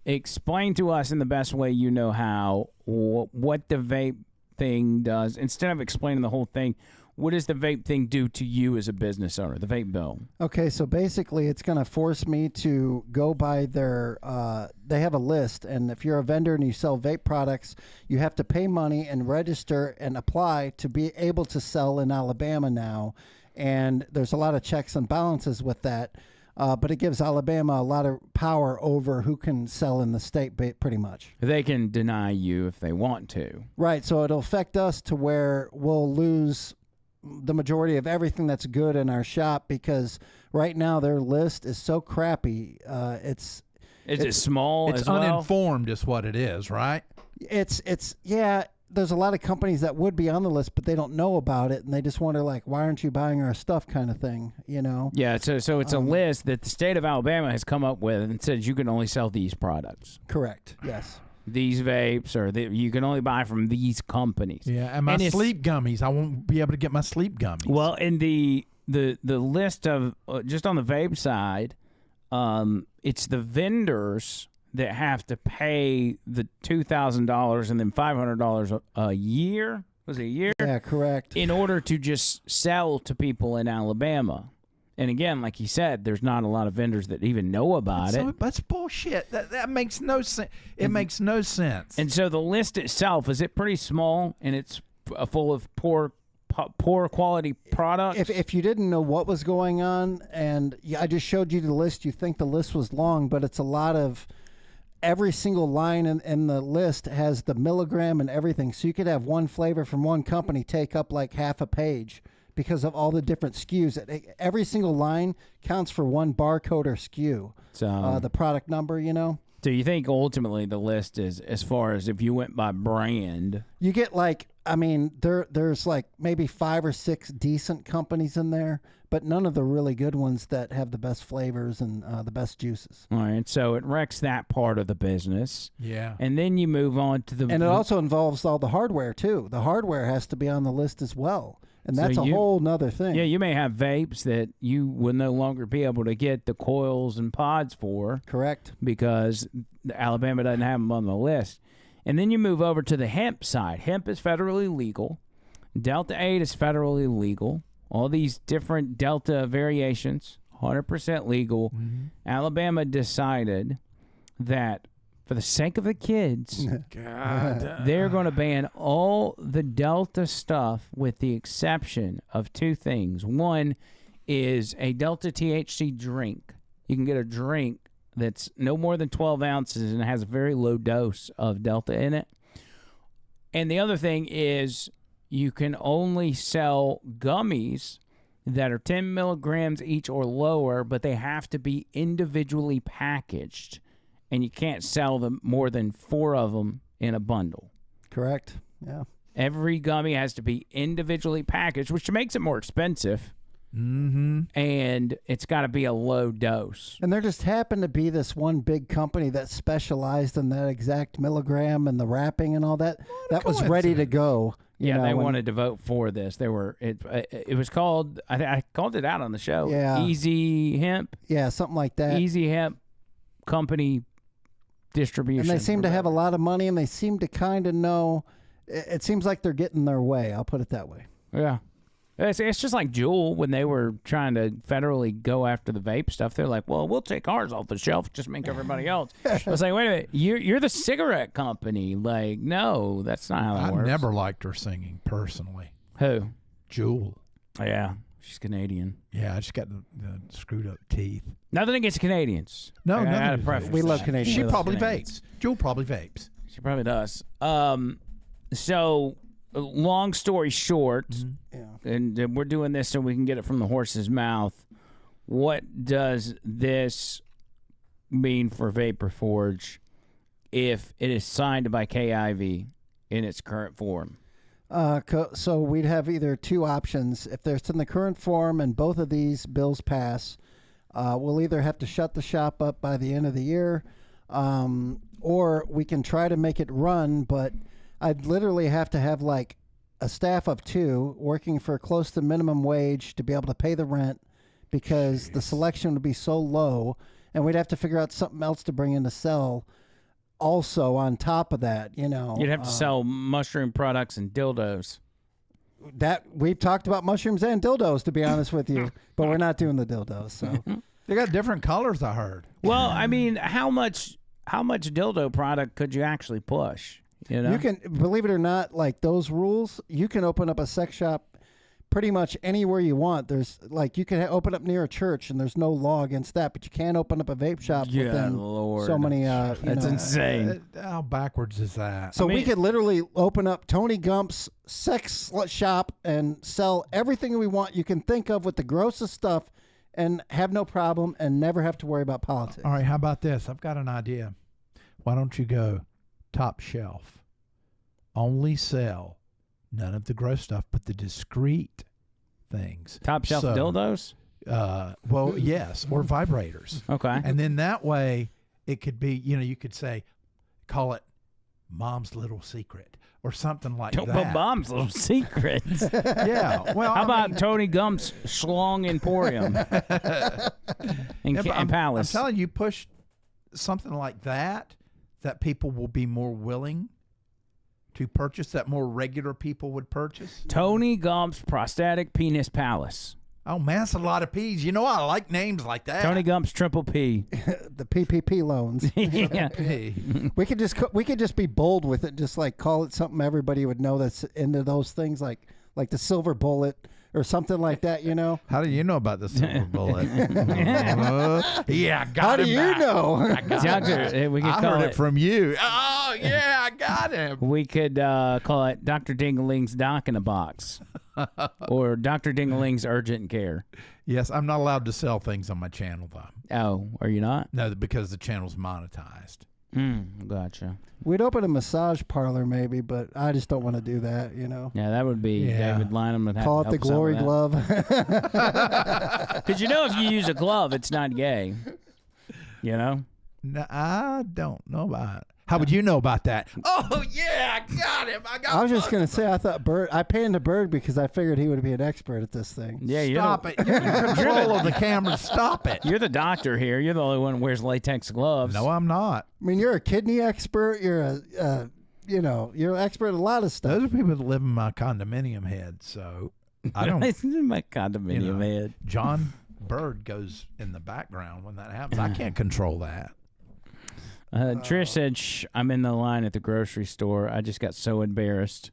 Explain to us in the best way you know how what the vape thing does. Instead of explaining the whole thing, what does the vape thing do to you as a business owner, the vape bill? Okay, so basically it's going to force me to go by their they have a list, and if you're a vendor and you sell vape products, you have to pay money and register and apply to be able to sell in Alabama now, and there's a lot of checks and balances with that. But it gives Alabama a lot of power over who can sell in the state, pretty much. They can deny you if they want to. Right, so it'll affect us to where we'll lose the majority of everything that's good in our shop, because right now their list is so crappy. It's small it's as well? uninformed is what it is, right? Yeah. There's a lot of companies that would be on the list, but they don't know about it, and they just wonder, like, why aren't you buying our stuff, kind of thing, you know? Yeah, so it's a list that the state of Alabama has come up with and says you can only sell these products. Correct. Yes. These vapes, or you can only buy from these companies. Yeah, and my sleep gummies, I won't be able to get my sleep gummies. Well, in the list of just on the vape side, it's the vendors that have to pay the $2,000 and then $500 a year. Was it a year? Yeah, correct. In order to just sell to people in Alabama. And again, like you said, there's not a lot of vendors that even know about it. That's bullshit. That makes no sense. It makes no sense. And so the list itself, is it pretty small, and it's full of poor quality products? If you didn't know what was going on, and I just showed you the list, you think the list was long, but it's a lot of... Every single line in the list has the milligram and everything. So you could have one flavor from one company take up like half a page because of all the different SKUs. Every single line counts for one barcode or SKU. So the product number, you know. Do you think ultimately the list is, as far as if you went by brand? You get like, I mean, there's like maybe 5 or 6 decent companies in there, but none of the really good ones that have the best flavors and the best juices. All right, so it wrecks that part of the business. Yeah. And then you move on to the... And it also involves all the hardware, too. The hardware has to be on the list as well, And that's a whole nother thing. Yeah, you may have vapes that you will no longer be able to get the coils and pods for. Correct. Because Alabama doesn't have them on the list. And then you move over to the hemp side. Hemp is federally legal. Delta 8 is federally legal. All these different Delta variations, 100% legal. Mm-hmm. Alabama decided that for the sake of the kids, they're going to ban all the Delta stuff with the exception of two things. One is a Delta THC drink. You can get a drink that's no more than 12 ounces and has a very low dose of Delta in it. And the other thing is you can only sell gummies that are 10 milligrams each or lower, but they have to be individually packaged. And you can't sell them more than 4 of them in a bundle. Correct. Yeah. Every gummy has to be individually packaged, which makes it more expensive. Mm-hmm. And it's got to be a low dose. And there just happened to be this one big company that specialized in that exact milligram and the wrapping and all that. That was ready to go. They wanted to vote for this. They were. It was called. I called it out on the show. Yeah. Easy Hemp. Yeah, something like that. Easy Hemp Company distribution. And they seem to have a lot of money, and they seem to kind of know. It seems like they're getting their way. I'll put it that way. Yeah. It's just like Juul when they were trying to federally go after the vape stuff. They're like, well, we'll take ours off the shelf, just make everybody else. I was like, wait a minute, you're the cigarette company. Like, no, that's not how that works. I never liked her singing personally. Who? Juul. Yeah, she's Canadian. Yeah, I just got the screwed up teeth. Nothing against Canadians. No, we love Canadians. She probably vapes. Juul probably vapes. She probably does. So, long story short, and we're doing this so we can get it from the horse's mouth. What does this mean for Vapor Forge if it is signed by KIV in its current form? So we'd have either two options. If it's in the current form and both of these bills pass, we'll either have to shut the shop up by the end of the year, or we can try to make it run, but I'd literally have to have like a staff of 2 working for close to minimum wage to be able to pay the rent because the selection would be so low, and we'd have to figure out something else to bring in to sell also on top of that, You'd have to sell mushroom products and dildos. That we've talked about mushrooms and dildos, to be honest with you, but we're not doing the dildos. So they got different colors, I heard. Well, I mean, how much dildo product could you actually push? You can, believe it or not, like those rules, you can open up a sex shop pretty much anywhere you want. There's like, you can open up near a church and there's no law against that, but you can't open up a vape shop within so many, that's insane. How backwards is that? So we could literally open up Tony Gump's sex shop and sell everything we want you can think of with the grossest stuff and have no problem and never have to worry about politics. All right, how about this? I've got an idea. Why don't you go top shelf? Only sell none of the gross stuff, but the discreet things. Top shelf dildos? Well, yes, or vibrators. Okay. And then that way it could be, you could say, call it Mom's Little Secret or something like that. But Mom's Little Secret. Yeah. Well, how about Tony Gump's Schlong Emporium and Palace? I'm telling you, push something like that people will be more willing to purchase, that more regular people would purchase. Tony Gump's Prostatic Penis Palace. Oh, man, that's a lot of P's. I like names like that. Tony Gump's Triple P. The PPP loans. Yeah. We could just be bold with it, just like call it something everybody would know that's into those things, like the Silver Bullet or something like that, How do you know about the Silver Bullet? Yeah, I got How him do you back. know? I heard it from you. Oh, yeah, I got him. We could call it Dr. Dingaling's Doc in a Box or Dr. Dingaling's Urgent Care. Yes, I'm not allowed to sell things on my channel, though. Oh, are you not? No, because the channel's monetized. Gotcha. We'd open a massage parlor maybe, but I just don't want to do that, Yeah, that would be David Lynham. Would have Call to it the Glory Glove. Because if you use a glove, it's not gay. No, I don't know about it. How would you know about that? Oh yeah, I got him. I was just gonna say, I thought Bird. I panned Bird because I figured he would be an expert at this thing. Yeah, Stop it. You're in control of the camera. Stop it. You're the doctor here. You're the only one who wears latex gloves. No, I'm not. I mean, you're a kidney expert. You're you're an expert at a lot of stuff. Those are people that live in my condominium head, so I don't. It's in my condominium head. John Bird goes in the background when that happens. I can't control that. Trish said, "Shh, I'm in the line at the grocery store. I just got so embarrassed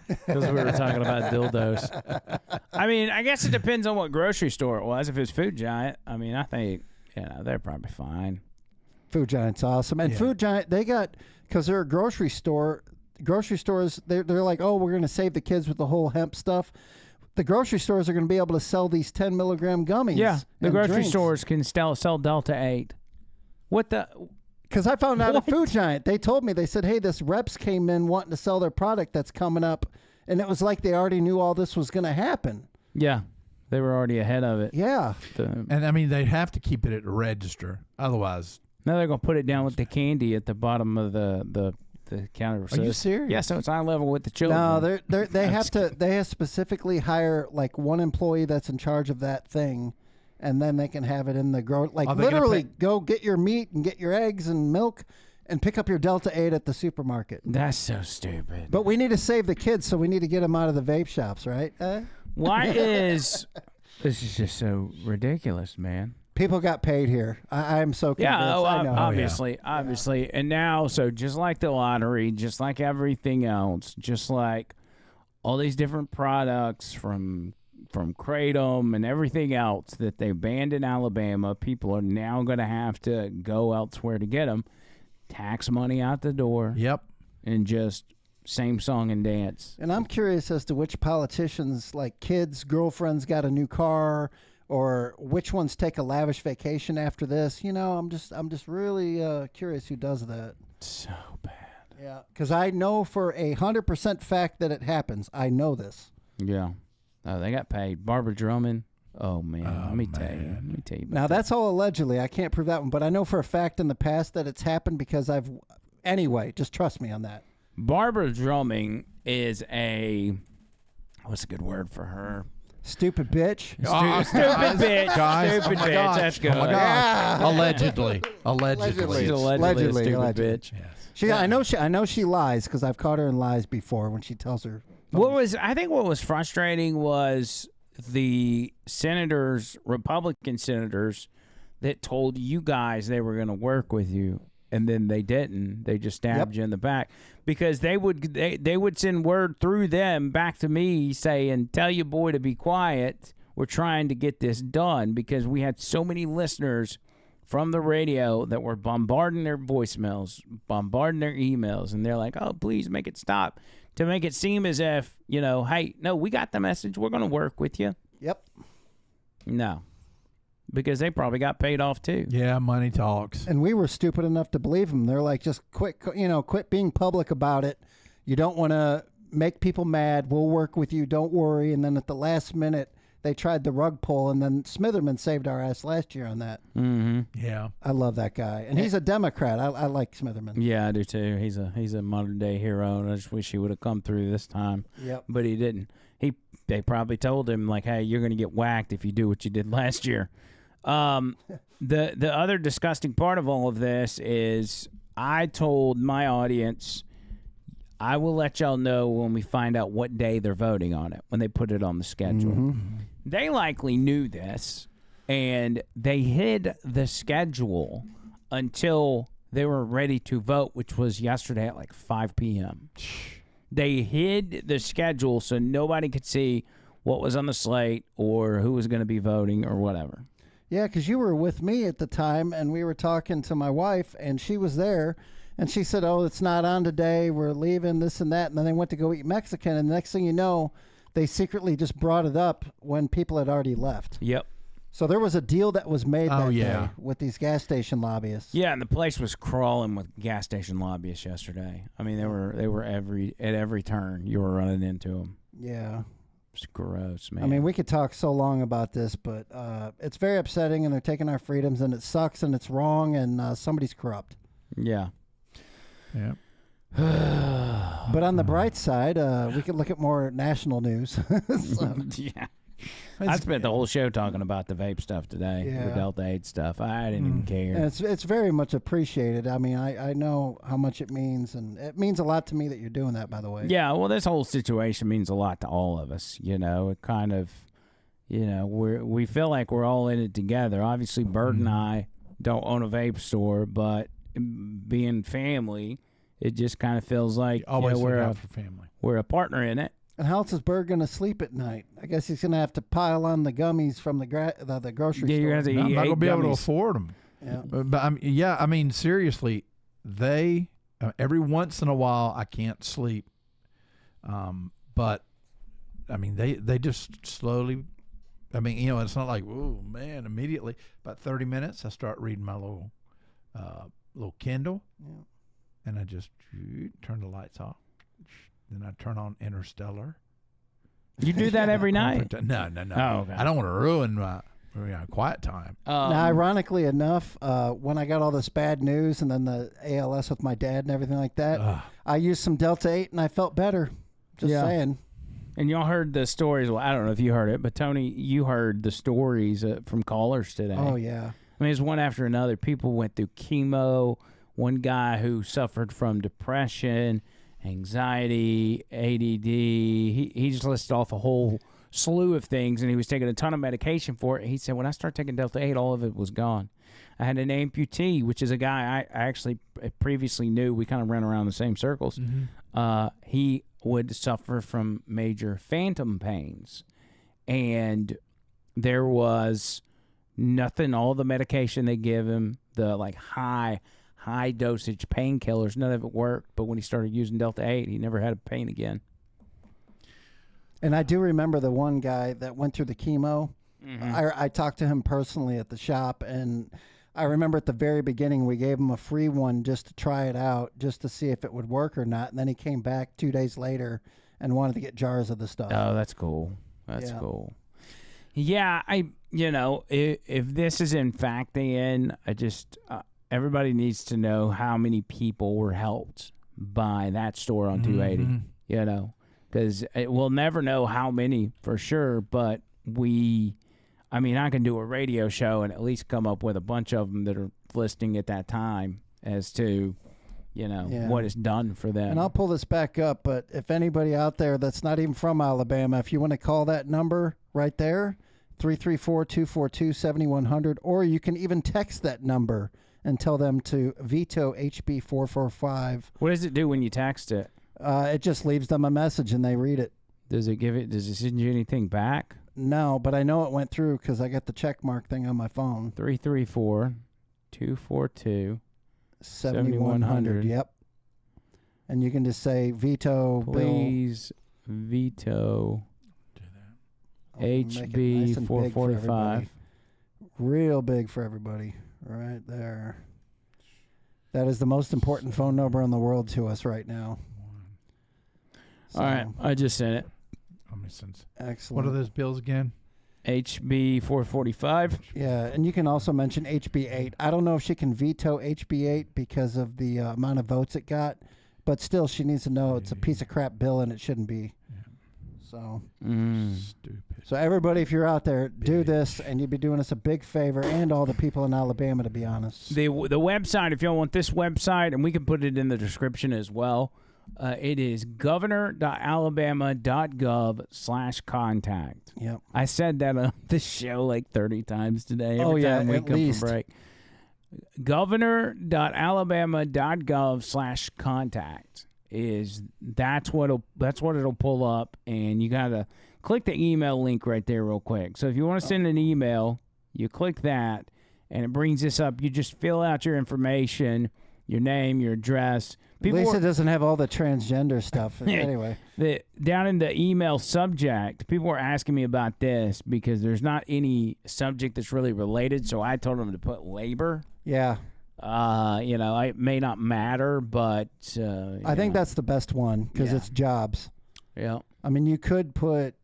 because we were talking about dildos." I mean, I guess it depends on what grocery store it was. If it's Food Giant, I mean, I think they're probably fine. Food Giant's awesome, and Food Giant because they're a grocery store. Grocery stores, they're like, oh, we're going to save the kids with the whole hemp stuff. The grocery stores are going to be able to sell these 10 milligram gummies. Yeah, the grocery drinks. stores can sell Delta 8. What the? Because I found out at Food Giant, they told me, they said, hey, this reps came in wanting to sell their product that's coming up, and it was like they already knew all this was going to happen. Yeah, they were already ahead of it. Yeah. And I mean, they'd have to keep it at the register, otherwise. Now they're going to put it down with the candy at the bottom of the counter. Are you serious? Yeah, so it's eye level with the children. No, they have to specifically hire like one employee that's in charge of that thing, and then they can have it in the literally go get your meat and get your eggs and milk and pick up your Delta 8 at the supermarket. That's so stupid. But we need to save the kids, so we need to get them out of the vape shops, right? Why is this is just so ridiculous, man? People got paid here. I'm so convinced. Yeah, I know. obviously. And now, so just like the lottery, just like everything else, just like all these different products from Kratom and everything else that they banned in Alabama, people are now going to have to go elsewhere to get them. Tax money out the door. Yep. And just same song and dance. And I'm curious as to which politicians, like kids, girlfriends got a new car, or which ones take a lavish vacation after this. You know, I'm just really curious who does that. So bad. Yeah, because I know for 100% fact that it happens. I know this. Yeah. Oh, they got paid. Barbara Drummond. Oh man, let me tell you. Now that's all allegedly. I can't prove that one, but I know for a fact in the past that it's happened because Anyway, just trust me on that. Barbara Drummond is what's a good word for her? Stupid bitch. Stupid bitch. Guys, Stupid bitch. That's good. Oh my gosh. Allegedly. She's allegedly a stupid bitch. Yes. I know she lies because I've caught her in lies before when she tells her. What was frustrating was the senators, Republican senators, that told you guys they were going to work with you, and then they didn't. They just stabbed you in the back because they would send word through them back to me saying, "Tell your boy to be quiet. We're trying to get this done," because we had so many listeners from the radio that were bombarding their voicemails, bombarding their emails, and they're like, "Oh, please make it stop," to make it seem as if, hey, no, we got the message. We're going to work with you. Yep. No. Because they probably got paid off too. Yeah, money talks. And we were stupid enough to believe them. They're like, just quit being public about it. You don't want to make people mad. We'll work with you. Don't worry. And then at the last minute, they tried the rug pull, and then Smitherman saved our ass last year on that. Mm-hmm. Yeah. I love that guy. And he's a Democrat. I like Smitherman. Yeah, I do too. He's a modern day hero, and I just wish he would have come through this time. Yep. But he didn't. They probably told him, like, hey, you're going to get whacked if you do what you did last year. The other disgusting part of all of this is I told my audience, I will let y'all know when we find out what day they're voting on it, when they put it on the schedule. Mm-hmm. They likely knew this, and they hid the schedule until they were ready to vote, which was yesterday at like 5 p.m. They hid the schedule so nobody could see what was on the slate or who was going to be voting or whatever. Yeah, because you were with me at the time, and we were talking to my wife, and she was there, and she said, oh, it's not on today, we're leaving, this and that, and then they went to go eat Mexican, and the next thing you know, they secretly just brought it up when people had already left. Yep. So there was a deal that was made that yeah. day with these gas station lobbyists. Yeah, and the place was crawling with gas station lobbyists yesterday. I mean, they were at every turn you were running into them. Yeah. It's gross, man. I mean, we could talk so long about this, but it's very upsetting, and they're taking our freedoms, and it sucks, and it's wrong, and somebody's corrupt. Yeah. Yeah. But on the bright side, we could look at more national news. So, Yeah. I spent the whole show talking about the vape stuff today, the Yeah. Delta 8 stuff. I didn't even care. and it's very much appreciated. I mean, I know how much it means, and it means a lot to me that you're doing that, by the way. Yeah, well, this whole situation means a lot to all of us. You know, it kind of, you know, we feel like we're all in it together. Obviously, Bert and I don't own a vape store, but being family, it just kind of feels like Always you know, look out for family. we're a partner in it. And how else is Bird going to sleep at night? I guess he's going to have to pile on the gummies from the grocery Yeah, store. you're gonna have to I'm eat not 8 gonna be able to gummies. afford them. Yeah. But I mean, seriously, they every once in a while I can't sleep. But I mean, they just slowly. I mean, you know, it's not like, oh man, immediately. About 30 minutes, I start reading my little Kindle, and I just turn the lights off. Then I turn on Interstellar. You do that every night? No. Oh, okay. I don't want to ruin my quiet time. Now, ironically enough, when I got all this bad news and then the ALS with my dad and everything like that, I used some Delta 8 and I felt better. Just saying. And y'all heard the stories. Well, I don't know if you heard it, but Tony, you heard the stories from callers today. Oh, yeah. I mean, it's one after another. People went through chemo. One guy who suffered from depression, anxiety, ADD. He just listed off a whole slew of things, and he was taking a ton of medication for it. He said, when I started taking Delta 8, all of it was gone. I had an amputee, which is a guy I actually previously knew. We kind of ran around the same circles. He would suffer from major phantom pains, and there was nothing. All the medication they give him, the like high dosage painkillers, none of it worked. But when he started using Delta 8, he never had a pain again. And I do remember the one guy that went through the chemo. I talked to him personally at the shop, and I remember at the very beginning we gave him a free one just to try it out, just to see if it would work or not. And then he came back 2 days later and wanted to get jars of the stuff. Oh, that's cool. That's cool. Yeah, if this is in fact the end, I just everybody needs to know how many people were helped by that store on 280. You know, because we'll never know how many for sure, but I can do a radio show and at least come up with a bunch of them that are listing at that time as to, what it's done for them. And I'll pull this back up, but if anybody out there that's not even from Alabama, if you want to call that number right there, 334-242-7100, or you can even text that number and tell them to veto HB 445. What does it do when you text it? It just leaves them a message and they read it. Does it send you anything back? No, but I know it went through because I got the check mark thing on my phone. 334-242-7100. Yep. And you can just say veto Please veto HB 445. Real big for everybody. Right there. That is the most important phone number in the world to us right now. All right, I just sent it. Excellent. What are those bills again? HB 445. Yeah, and you can also mention HB 8. I don't know if she can veto HB 8 because of the amount of votes it got, but still she needs to know it's a piece of crap bill and it shouldn't be. So Stupid. So everybody, if you're out there, do this, and you'd be doing us a big favor, and all the people in Alabama, to be honest. The website, if y'all want this website, and we can put it in the description as well, it is governor.alabama.gov/contact. Yep. I said that on this show like 30 times today. Every yeah, time we at come least. from break. Governor.alabama.gov/contact that's what it'll pull up, and you gotta click the email link right there real quick. So if you want to send an email, you click that, and it brings this up. You just fill out your information, your name, your address. At least it doesn't have all the transgender stuff. Anyway. Down in the email subject, people were asking me about this because there's not any subject that's really related, so I told them to put labor. Yeah. It may not matter, but I think that's the best one because it's jobs. Yeah. I mean, you could put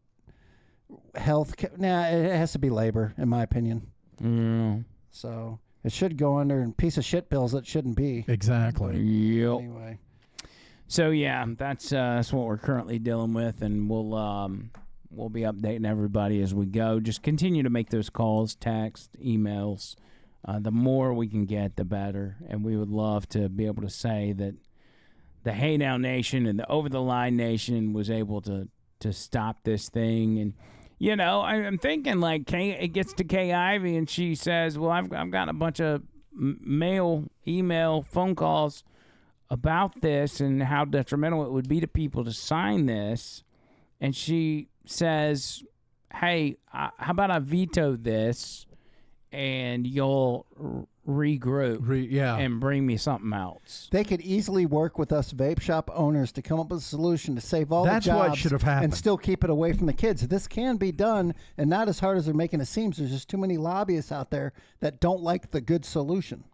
health. It has to be labor, in my opinion. Mm. So It should go under piece of shit bills that shouldn't be. Exactly. Yep. Anyway. So yeah, that's what we're currently dealing with, and we'll be updating everybody as we go. Just continue to make those calls, text, emails. The more we can get, the better. And we would love to be able to say that the Hey Now Nation and the Over the Line Nation was able to stop this thing. And you know, I'm thinking like it gets to Kay Ivey, and she says, "Well, I've gotten a bunch of mail, email, phone calls about this and how detrimental it would be to people to sign this." And she says, "Hey, how about I veto this and you'll regroup and bring me something else?" They could easily work with us vape shop owners to come up with a solution to save all the jobs. That's what should have happened. And still keep it away from the kids. This can be done, and not as hard as they're making it seem. There's just too many lobbyists out there that don't like the good solution.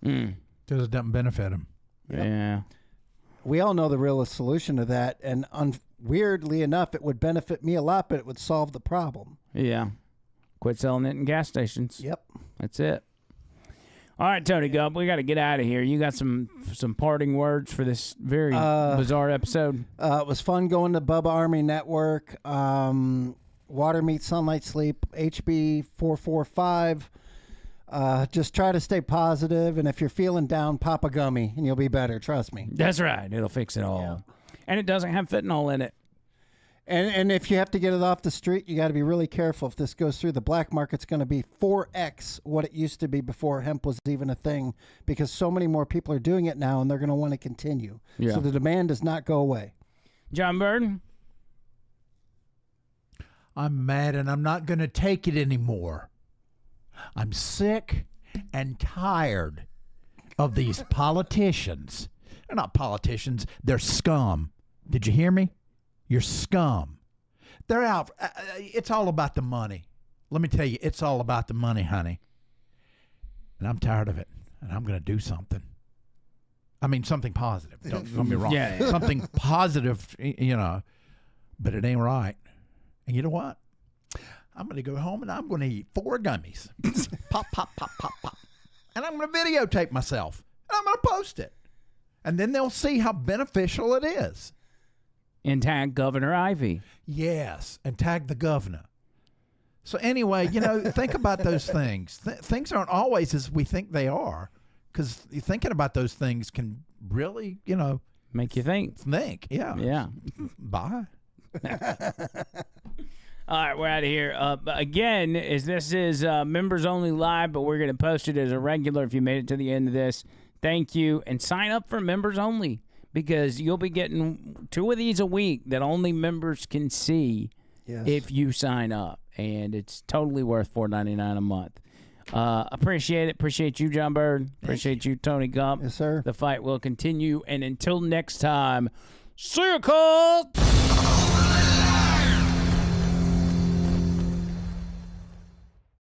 Because it doesn't benefit them. Yeah. We all know the realist solution to that, and weirdly enough, it would benefit me a lot, but it would solve the problem. Yeah. Quit selling it in gas stations. Yep. That's it. All right, Tony Gubb, we got to get out of here. You got some parting words for this very bizarre episode? It was fun going to Bubba Army Network, Water Meat Sunlight Sleep, HB 445. Just try to stay positive, and if you're feeling down, pop a gummy, and you'll be better. Trust me. That's right. It'll fix it all. Yeah. And it doesn't have fentanyl in it. And if you have to get it off the street, you got to be really careful. If this goes through the black market, it's going to be 4x what it used to be before hemp was even a thing, because so many more people are doing it now, and they're going to want to continue. Yeah. So the demand does not go away. John Burton? I'm mad, and I'm not going to take it anymore. I'm sick and tired of these politicians. They're not politicians. They're scum. Did you hear me? You're scum. They're out. It's all about the money. Let me tell you, it's all about the money, honey. And I'm tired of it. And I'm going to do something. I mean, something positive. Don't get me wrong. Yeah. Something positive, you know. But it ain't right. And you know what? I'm going to go home and I'm going to eat 4 gummies. Pop, pop, pop, pop, pop. And I'm going to videotape myself. And I'm going to post it. And then they'll see how beneficial it is. And tag Governor Ivey. Yes, and tag the governor. So anyway, you know, think about those things. Things aren't always as we think they are, because thinking about those things can really, you know, make you think. Yeah. Yeah. Bye. All right, we're out of here. Again, this is members only live, but we're going to post it as a regular if you made it to the end of this. Thank you, and sign up for members only, because you'll be getting 2 of these a week that only members can see if you sign up, and it's totally worth $4.99 a month. Appreciate it. Appreciate you, John Bird. Appreciate you, Tony Gump. Yes, sir. The fight will continue, and until next time, see you, Colt!